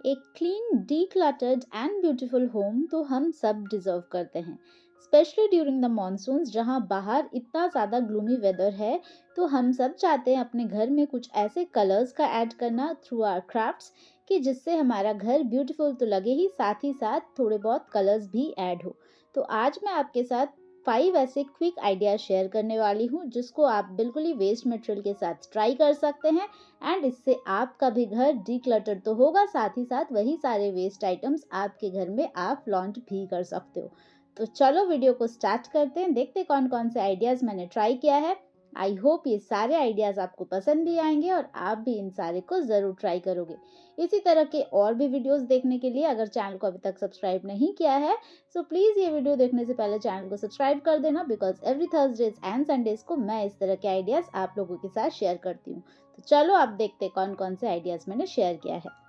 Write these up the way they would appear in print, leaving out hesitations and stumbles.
एक clean, डीक्लटर्ड and beautiful home तो हम सब डिजर्व करते हैं, स्पेशली ड्यूरिंग द मॉनसून्स जहाँ बाहर इतना ज़्यादा ग्लूमी वेदर है। तो हम सब चाहते हैं अपने घर में कुछ ऐसे कलर्स का ऐड करना थ्रू आवर क्राफ्ट्स कि जिससे हमारा घर ब्यूटीफुल तो लगे ही साथ थोड़े बहुत कलर्स भी ऐड हो। तो आज मैं आपके साथ 5 ऐसे क्विक आइडियाज शेयर करने वाली हूँ जिसको आप बिल्कुल ही वेस्ट मटेरियल के साथ ट्राई कर सकते हैं। एंड इससे आपका भी घर डीक्लटर तो होगा, साथ ही साथ वही सारे वेस्ट आइटम्स आपके घर में आप लॉन्च भी कर सकते हो। तो चलो वीडियो को स्टार्ट करते हैं, देखते हैं कौन कौन से आइडियाज मैंने ट्राई किया है। आई होप ये सारे आइडियाज आपको पसंद भी आएंगे और आप भी इन सारे को जरूर ट्राई करोगे। इसी तरह के और भी वीडियोस देखने के लिए अगर चैनल को अभी तक सब्सक्राइब नहीं किया है सो प्लीज ये वीडियो देखने से पहले चैनल को सब्सक्राइब कर देना, because every Thursdays and Sundays को मैं इस तरह के आइडियाज आप लोगों के साथ शेयर करती हूँ। तो चलो आप देखते हैं कौन कौन से आइडियाज मैंने शेयर किया है।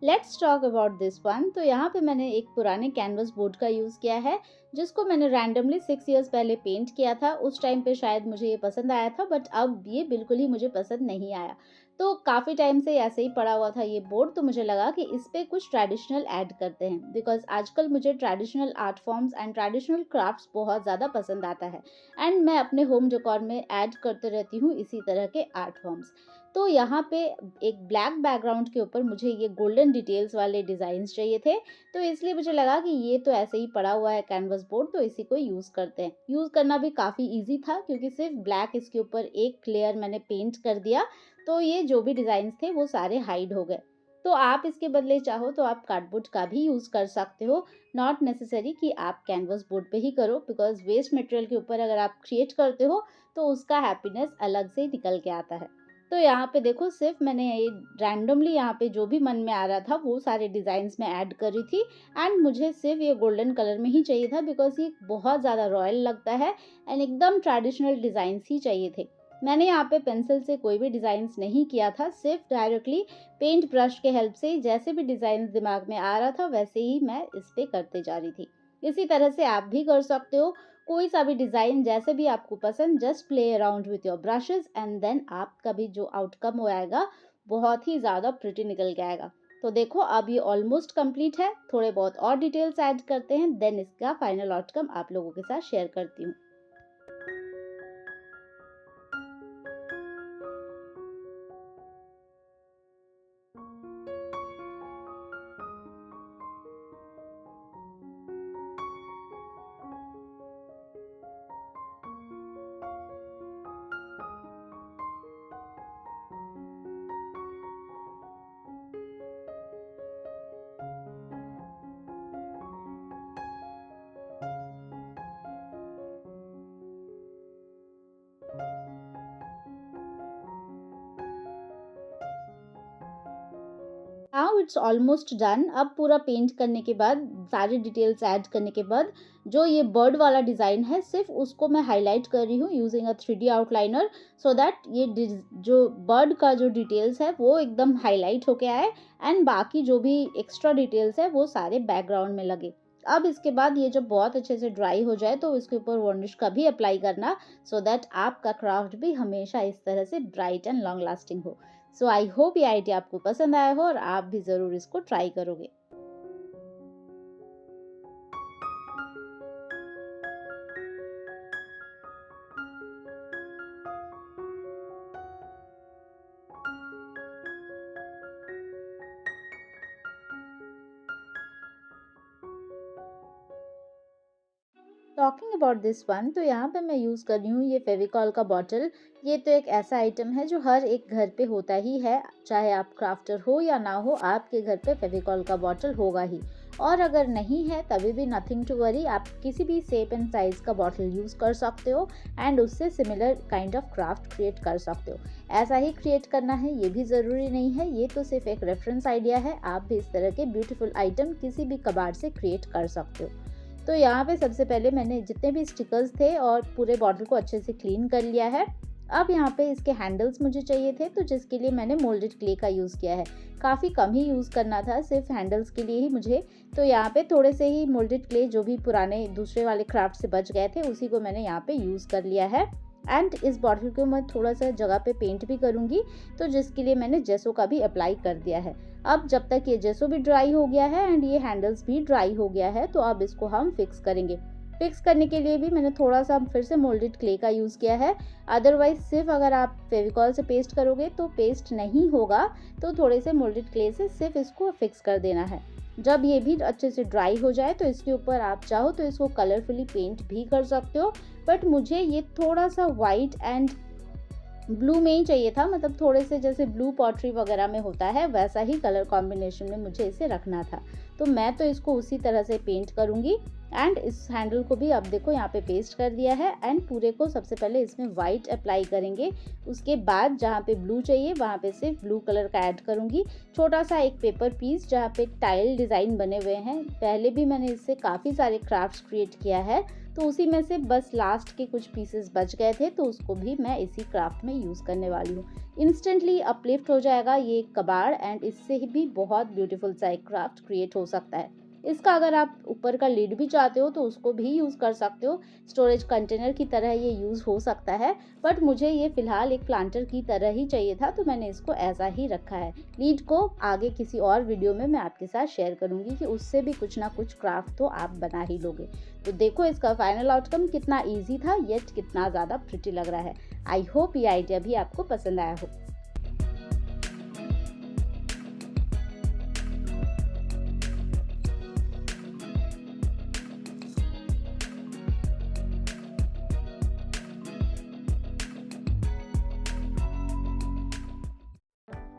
Let's talk about this one. तो यहाँ पे मैंने एक पुराने कैनवस बोर्ड का यूज़ किया है जिसको मैंने रैंडमली 6 इयर्स पहले पेंट किया था। उस टाइम पे शायद मुझे ये पसंद आया था, बट अब ये बिल्कुल ही मुझे पसंद नहीं आया। तो काफ़ी टाइम से ऐसे ही पड़ा हुआ था ये बोर्ड, तो मुझे लगा कि इस पे कुछ ट्रेडिशनल ऐड करते हैं, बिकॉज आजकल मुझे traditional art forms and traditional crafts बहुत ज़्यादा पसंद आता है। एंड मैं अपने होम डेकोर में ऐड करते रहती हूँ इसी तरह के आर्ट फॉर्म्स। तो यहाँ पे एक ब्लैक बैकग्राउंड के ऊपर मुझे ये गोल्डन डिटेल्स वाले डिज़ाइंस चाहिए थे। तो इसलिए मुझे लगा कि ये तो ऐसे ही पड़ा हुआ है कैनवस बोर्ड, तो इसी को यूज़ करते हैं। यूज़ करना भी काफ़ी इजी था क्योंकि सिर्फ ब्लैक इसके ऊपर एक लेयर मैंने पेंट कर दिया, तो ये जो भी डिज़ाइंस थे वो सारे हाइड हो गए। तो आप इसके बदले चाहो तो आप कार्डबोर्ड का भी यूज़ कर सकते हो। नॉट नेसेसरी कि आप कैनवस बोर्ड पे ही करो, बिकॉज वेस्ट मटेरियल के ऊपर अगर आप क्रिएट करते हो तो उसका हैप्पीनेस अलग से निकल के आता है। तो यहाँ पे देखो, सिर्फ मैंने ये रैंडमली यहाँ पे जो भी मन में आ रहा था वो सारे डिज़ाइंस में ऐड कर रही थी। एंड मुझे सिर्फ ये गोल्डन कलर में ही चाहिए था, बिकॉज ये बहुत ज़्यादा रॉयल लगता है एंड एकदम ट्रेडिशनल डिज़ाइंस ही चाहिए थे। मैंने यहाँ पे पेंसिल से कोई भी डिज़ाइंस नहीं किया था, सिर्फ डायरेक्टली पेंट ब्रश के हेल्प से जैसे भी डिज़ाइन दिमाग में आ रहा था वैसे ही मैं इस पे करते जा रही थी। इसी तरह से आप भी कर सकते हो, कोई सा भी डिज़ाइन जैसे भी आपको पसंद, just play around with your brushes and then आपका भी जो आउटकम हो आएगा बहुत ही ज़्यादा प्रिटी निकल के आएगा। तो देखो अब ये ऑलमोस्ट कंप्लीट है, थोड़े बहुत और डिटेल्स ऐड करते हैं, देन इसका फाइनल आउटकम आप लोगों के साथ शेयर करती हूँ। Now it's almost done. अब पूरा पेंट करने के बाद, सारी डिटेल्स ऐड करने के बाद, जो ये बर्ड वाला डिज़ाइन है सिर्फ उसको मैं हाईलाइट कर रही हूँ using a 3D outliner, so that ये जो बर्ड का जो डिटेल्स है वो एकदम हाईलाइट होके आए एंड बाकी जो भी एक्स्ट्रा डिटेल्स है वो सारे बैकग्राउंड में लगे। अब इसके बाद ये जब बहुत अच्छे से ड्राई हो जाए तो इसके ऊपर वार्निश का भी अप्लाई करना, सो दैट आपका क्राफ्ट भी हमेशा इस तरह से ब्राइट एंड लॉन्ग लास्टिंग हो। सो आई होप ये आइडिया आपको पसंद आया हो और आप भी ज़रूर इसको ट्राई करोगे। टॉकिंग अबाउट दिस वन, तो यहाँ पे मैं यूज़ कर रही हूँ ये फेविकॉल का बॉटल। ये तो एक ऐसा आइटम है जो हर एक घर पे होता ही है, चाहे आप क्राफ्टर हो या ना हो, आपके घर पे फेविकॉल का बॉटल होगा ही। और अगर नहीं है तभी भी नथिंग टू वरी, आप किसी भी शेप एंड साइज़ का बॉटल यूज़ कर सकते हो एंड उससे similar kind of craft create कर सकते हो। ऐसा ही क्रिएट करना है ये भी ज़रूरी नहीं है, ये तो सिर्फ एक रेफरेंस आइडिया है। आप भी इस तरह के ब्यूटीफुल आइटम किसी भी कबाड़ से क्रिएट कर सकते हो। तो यहाँ पे सबसे पहले मैंने जितने भी स्टिकर्स थे और पूरे बॉटल को अच्छे से क्लीन कर लिया है। अब यहाँ पे इसके हैंडल्स मुझे चाहिए थे, तो जिसके लिए मैंने मोल्डेड क्ले का यूज़ किया है। काफ़ी कम ही यूज़ करना था, सिर्फ हैंडल्स के लिए ही मुझे। तो यहाँ पे थोड़े से ही मोल्डेड क्ले जो भी पुराने दूसरे वाले क्राफ्ट से बच गए थे उसी को मैंने यहाँ पे यूज़ कर लिया है। एंड इस बॉटल को मैं थोड़ा सा जगह पे पेंट भी करूँगी, तो जिसके लिए मैंने जेसो का भी अप्लाई कर दिया है। अब जब तक ये जेसो भी ड्राई हो गया है एंड ये हैंडल्स भी ड्राई हो गया है, तो अब इसको हम फिक्स करेंगे। फिक्स करने के लिए भी मैंने थोड़ा सा फिर से मोल्डेड क्ले का यूज़ किया है। अदरवाइज सिर्फ अगर आप फेविकॉल से पेस्ट करोगे तो पेस्ट नहीं होगा, तो थोड़े से मोल्डेड क्ले से सिर्फ इसको फिक्स कर देना है। जब ये भी अच्छे से ड्राई हो जाए तो इसके ऊपर आप चाहो तो इसको कलरफुली पेंट भी कर सकते हो, बट मुझे ये थोड़ा सा वाइट एंड ब्लू में ही चाहिए था, मतलब थोड़े से जैसे ब्लू पॉटरी वगैरह में होता है वैसा ही कलर कॉम्बिनेशन में मुझे इसे रखना था। तो मैं तो इसको उसी तरह से पेंट करूँगी। एंड इस हैंडल को भी अब देखो यहाँ पे पेस्ट कर दिया है एंड पूरे को सबसे पहले इसमें वाइट अप्लाई करेंगे। उसके बाद जहाँ पे ब्लू चाहिए वहाँ पे सिर्फ ब्लू कलर का ऐड करूँगी। छोटा सा एक पेपर पीस जहाँ पे टाइल डिज़ाइन बने हुए हैं, पहले भी मैंने इससे काफ़ी सारे क्राफ्ट्स क्रिएट किया है, तो उसी में से बस लास्ट के कुछ पीसेस बच गए थे, तो उसको भी मैं इसी क्राफ्ट में यूज़ करने वाली हूँ। इंस्टेंटली अपलिफ्ट हो जाएगा ये कबाड़ एंड इससे भी बहुत ब्यूटीफुल सा एक क्राफ्ट क्रिएट हो सकता है। इसका अगर आप ऊपर का लिड भी चाहते हो तो उसको भी यूज़ कर सकते हो, स्टोरेज कंटेनर की तरह ये यूज़ हो सकता है, बट मुझे ये फ़िलहाल एक प्लांटर की तरह ही चाहिए था, तो मैंने इसको ऐसा ही रखा है। लीड को आगे किसी और वीडियो में मैं आपके साथ शेयर करूँगी कि उससे भी कुछ ना कुछ क्राफ्ट तो आप बना ही लोगे। तो देखो इसका फाइनल आउटकम कितना ईजी था, येट कितना ज़्यादा प्रिटी लग रहा है। आई होप ये आइडिया भी आपको पसंद आया हो।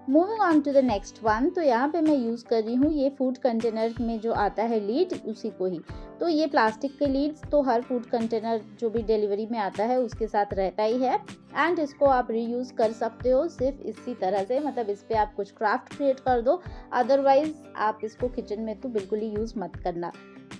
Moving on to the next one, तो यहाँ पे मैं यूज़ कर रही हूँ ये फूड कंटेनर में जो आता है लीड, उसी को ही। तो ये प्लास्टिक के लीड्स तो हर फूड कंटेनर जो भी डिलीवरी में आता है उसके साथ रहता ही है, एंड इसको आप रीयूज़ कर सकते हो सिर्फ इसी तरह से, मतलब इस पर आप कुछ क्राफ्ट क्रिएट कर दो, अदरवाइज आप इसको किचन में तो बिल्कुल ही यूज़ मत करना।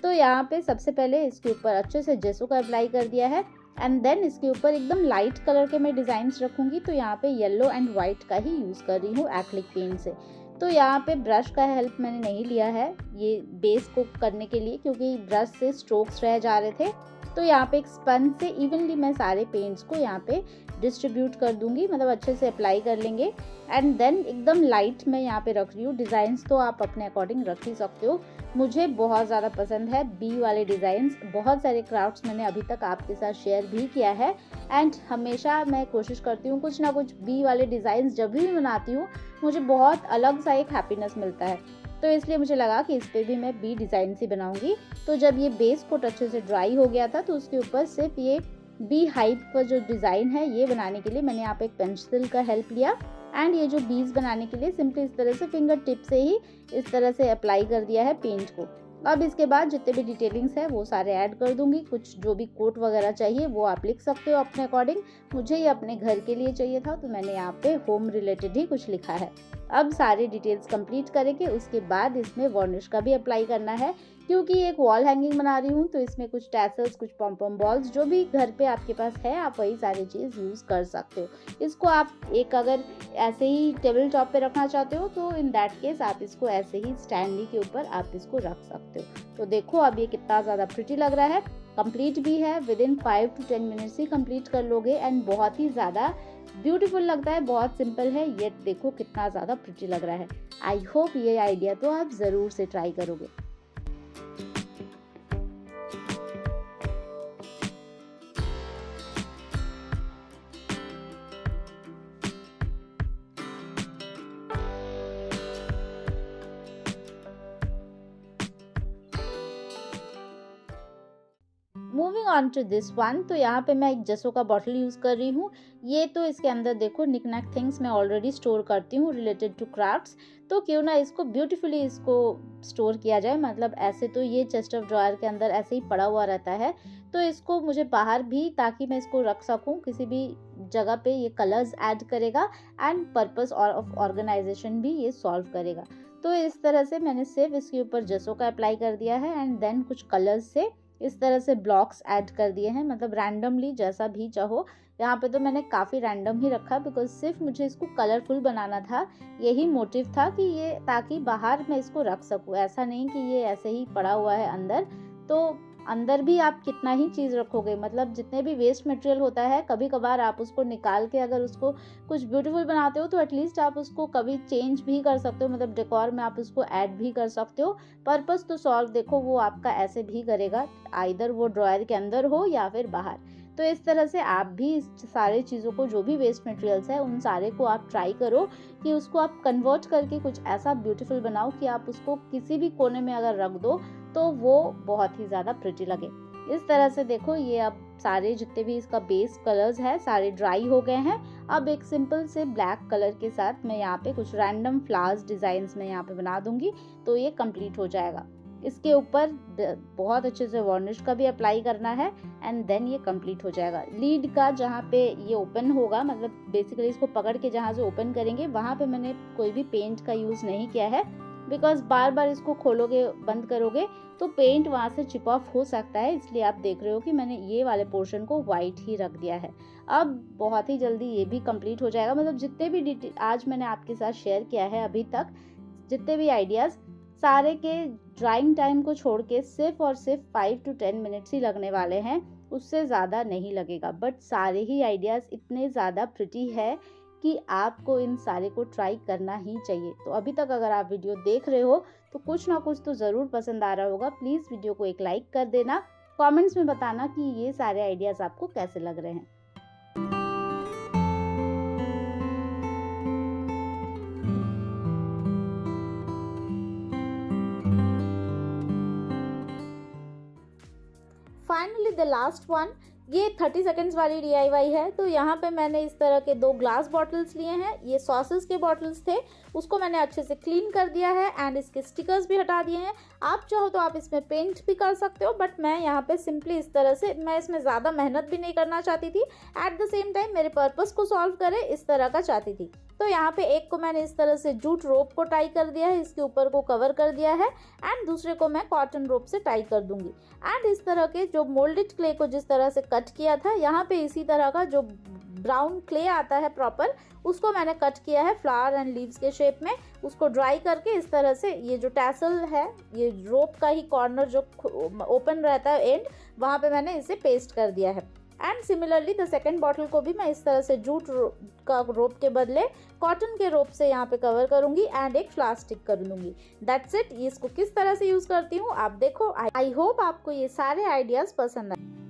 तो यहाँ पे सबसे पहले इसके ऊपर अच्छे से जेसो का अप्लाई कर दिया है एंड देन इसके ऊपर एकदम लाइट कलर के मैं डिज़ाइंस रखूँगी, तो यहाँ पे येलो एंड वाइट का ही यूज़ कर रही हूँ एक्रिलिक पेंट से। तो यहाँ पे ब्रश का हेल्प मैंने नहीं लिया है ये बेस को करने के लिए, क्योंकि ब्रश से स्ट्रोक्स रह जा रहे थे। तो यहाँ पे एक स्पंज से इवनली मैं सारे पेंट्स को यहाँ पे डिस्ट्रीब्यूट कर दूंगी, मतलब अच्छे से अप्लाई कर लेंगे। एंड देन एकदम लाइट मैं यहाँ पे रख रही हूँ। डिज़ाइंस तो आप अपने अकॉर्डिंग रख ही सकते हो। मुझे बहुत ज़्यादा पसंद है बी वाले डिज़ाइंस। बहुत सारे क्राफ्ट्स मैंने अभी तक आपके साथ शेयर भी किया है एंड हमेशा मैं कोशिश करती हूँ कुछ ना कुछ बी वाले डिज़ाइंस जब भी बनाती हूँ मुझे बहुत अलग सा एक हैप्पीनेस मिलता है। तो इसलिए मुझे लगा कि इस पर भी मैं बी डिज़ाइन से बनाऊंगी। तो जब ये बेस कोट अच्छे से ड्राई हो गया था तो उसके ऊपर सिर्फ ये बी हाइप का जो डिज़ाइन है ये बनाने के लिए मैंने यहाँ पे एक पेंसिल का हेल्प लिया एंड ये जो बीज बनाने के लिए सिंपली इस तरह से फिंगर टिप से ही इस तरह से अप्लाई कर दिया है पेंट को। अब इसके बाद जितने भी डिटेलिंग्स है वो सारे ऐड कर दूंगी। कुछ जो भी कोट वगैरह चाहिए वो आप लिख सकते हो अपने अकॉर्डिंग। मुझे ये अपने घर के लिए चाहिए था तो मैंने यहाँ पे होम रिलेटेड ही कुछ लिखा है। अब सारे डिटेल्स कंप्लीट करेंगे, उसके बाद इसमें वार्निश का भी अप्लाई करना है, क्योंकि एक वॉल हैंगिंग बना रही हूँ तो इसमें कुछ टैसल्स, कुछ पॉम बॉल्स जो भी घर पे आपके पास है आप वही सारी चीज़ यूज़ कर सकते हो। इसको आप एक अगर ऐसे ही टेबल टॉप पे रखना चाहते हो तो इन दैट केस आप इसको ऐसे ही स्टैंडी के ऊपर आप इसको रख सकते हो। तो देखो अब ये कितना ज़्यादा प्रिटी लग रहा है। कंप्लीट भी है, with in 5 to 10 minutes he complete कर लोगे एंड बहुत ही ज़्यादा ब्यूटीफुल लगता है। बहुत सिंपल है, ये देखो कितना ज़्यादा प्रिटी लग रहा है। आई होप ये आइडिया तो आप ज़रूर से ट्राई करोगे। Moving on to this one, तो यहाँ पे मैं एक जसो का बॉटल यूज़ कर रही हूँ। ये तो इसके अंदर देखो निकनैक थिंग्स मैं ऑलरेडी स्टोर करती हूँ रिलेटेड टू क्राफ्ट्स, तो क्यों ना इसको ब्यूटीफुली इसको स्टोर किया जाए। मतलब ऐसे तो ये चेस्ट ऑफ ड्रॉयर के अंदर ऐसे ही पड़ा हुआ रहता है, तो इसको मुझे बाहर भी ताकि मैं इसको रख सकूँ किसी भी जगह पे, ये कलर्स ऐड करेगा एंड पर्पस ऑफ ऑर्गेनाइजेशन भी ये सॉल्व करेगा। तो इस तरह से मैंने सिर्फ इसके ऊपर जसो का अप्लाई कर दिया है एंड देन कुछ कलर्स से इस तरह से ब्लॉक्स ऐड कर दिए हैं, मतलब रैंडमली जैसा भी चाहो। यहाँ पे तो मैंने काफ़ी रैंडम ही रखा बिकॉज सिर्फ मुझे इसको कलरफुल बनाना था। यही मोटिव था कि ये ताकि बाहर मैं इसको रख सकूँ, ऐसा नहीं कि ये ऐसे ही पड़ा हुआ है अंदर। तो अंदर भी आप कितना ही चीज़ रखोगे, मतलब जितने भी वेस्ट मटेरियल होता है कभी कभार आप उसको निकाल के अगर उसको कुछ ब्यूटीफुल बनाते हो तो एटलीस्ट आप उसको कभी चेंज भी कर सकते हो, मतलब डेकोर में आप उसको ऐड भी कर सकते हो। पर्पस तो सॉल्व देखो वो आपका ऐसे भी करेगा, आइदर वो ड्रॉयर के अंदर हो या फिर बाहर। तो इस तरह से आप भी इस सारे चीज़ों को, जो भी वेस्ट मटेरियल्स है उन सारे को आप ट्राई करो कि उसको आप कन्वर्ट करके कुछ ऐसा ब्यूटीफुल बनाओ कि आप उसको किसी भी कोने में अगर रख दो तो वो बहुत ही ज़्यादा प्रिटी लगे। इस तरह से देखो ये अब सारे जितने भी इसका बेस कलर्स है सारे ड्राई हो गए हैं। अब एक सिंपल से ब्लैक कलर के साथ मैं यहाँ पे कुछ रैंडम फ्लावर्स डिजाइन्स में यहाँ पे बना दूंगी, तो ये कंप्लीट हो जाएगा। इसके ऊपर बहुत अच्छे से वार्निश का भी अप्लाई करना है एंड देन ये कंप्लीट हो जाएगा। लीड का जहाँ पे ये ओपन होगा, मतलब बेसिकली इसको पकड़ के जहाँ से ओपन करेंगे वहाँ पे मैंने कोई भी पेंट का यूज़ नहीं किया है, बिकॉज बार बार इसको खोलोगे बंद करोगे तो पेंट वहाँ से चिप ऑफ हो सकता है, इसलिए आप देख रहे हो कि मैंने ये वाले पोर्शन को वाइट ही रख दिया है। अब बहुत ही जल्दी ये भी कंप्लीट हो जाएगा। मतलब जितने भी डिटेल आज मैंने आपके साथ शेयर किया है अभी तक, जितने भी आइडियाज़, सारे के ड्राइंग टाइम को छोड़ के सिर्फ और सिर्फ 5 to 10 मिनट्स ही लगने वाले हैं, उससे ज़्यादा नहीं लगेगा। बट सारे ही आइडियाज़ इतने ज़्यादा प्रिटी है कि आपको इन सारे को ट्राई करना ही चाहिए। तो अभी तक अगर आप वीडियो देख रहे हो तो कुछ ना कुछ तो ज़रूर पसंद आ रहा होगा। प्लीज़ वीडियो को एक लाइक कर देना, कमेंट्स में बताना कि ये सारे आइडियाज़ आपको कैसे लग रहे हैं। फाइनली द लास्ट वन, ये 30 सेकेंड्स वाली DIY है। तो यहाँ पे मैंने इस तरह के 2 ग्लास बॉटल्स लिए हैं, ये सॉसेस के बॉटल्स थे, उसको मैंने अच्छे से क्लीन कर दिया है एंड इसके स्टिकर्स भी हटा दिए हैं। आप चाहो तो आप इसमें पेंट भी कर सकते हो, बट मैं यहाँ पे सिंपली इस तरह से, मैं इसमें ज़्यादा मेहनत भी नहीं करना चाहती थी, एट द सेम टाइम मेरे पर्पस को सॉल्व करे इस तरह का चाहती थी। तो यहाँ पे एक को मैंने इस तरह से जूट रोप को टाई कर दिया है, इसके ऊपर को कवर कर दिया है एंड दूसरे को मैं कॉटन रोप से टाई कर दूंगी। एंड इस तरह के जो मोल्डेड क्ले को जिस तरह से कट किया था, यहाँ पे इसी तरह का जो ब्राउन क्ले आता है प्रॉपर, उसको मैंने कट किया है फ्लावर एंड लीव्स के शेप में। उसको ड्राई करके इस तरह से, ये जो टैसल है, ये रोप का ही कॉर्नर जो ओपन रहता है एंड, वहाँ पे मैंने इसे पेस्ट कर दिया है। And similarly the second bottle को भी मैं इस तरह से जूट का रोप के बदले कॉटन के रोप से यहाँ पे कवर करूंगी एंड एक फ्लावर स्टिक कर दूंगी। That's it. इसको किस तरह से यूज करती हूँ आप देखो। आई होप आपको ये सारे आइडियाज पसंद आए।